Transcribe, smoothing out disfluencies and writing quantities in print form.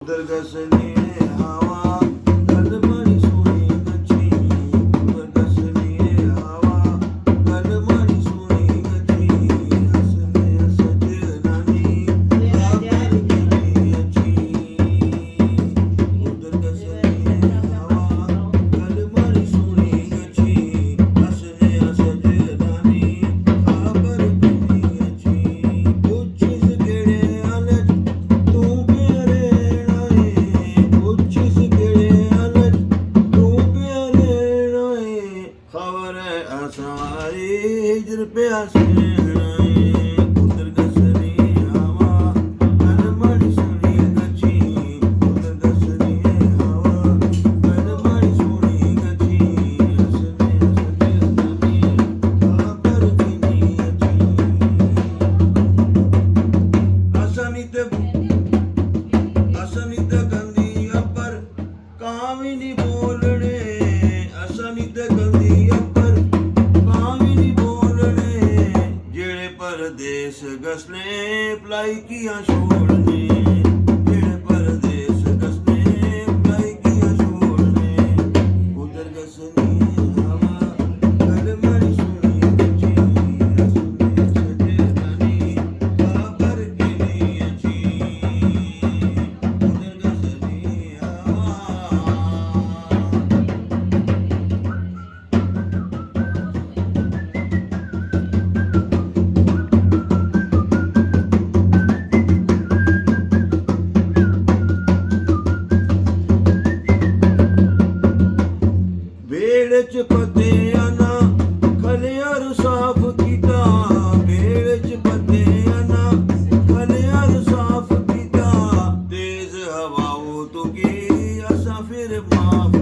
दरगसनी हवा गल बड़ी सोनी गची दरगसनी हवा गल बड़ी सोनी गची हसने सजनानी आकर की अच्छी दरगसनी हवा गल बड़ी सोनी गची हसने सजनानी आकर की अच्छी कुछ गेड़े अलग तू प्यारे हिजर प्यासे उधर गसनी हवा गल बड़ी सोनी गची उधर गसनी हवा गल बड़ी सोनी गची हसने सजनानी आकर की अच्छी असनी ते गंदी अपर कावी नहीं बोलने असनी ते गंदी अपर कावी नहीं बोलने जेड़े परदेस गसने भलाई किया छोड़ने जेड़े परदेस गसने भलाई किया छोड़ने उधर गसनी हवा गल बड़ी सोनी गची हसने सजनानी आकर की अच्छी उधर गसनी हवा बेड़ च पते आना खलियार साफ कीता बेड़ च पते आना खलियार साफ कीता तेज हवाओं तो की असा फिर माफ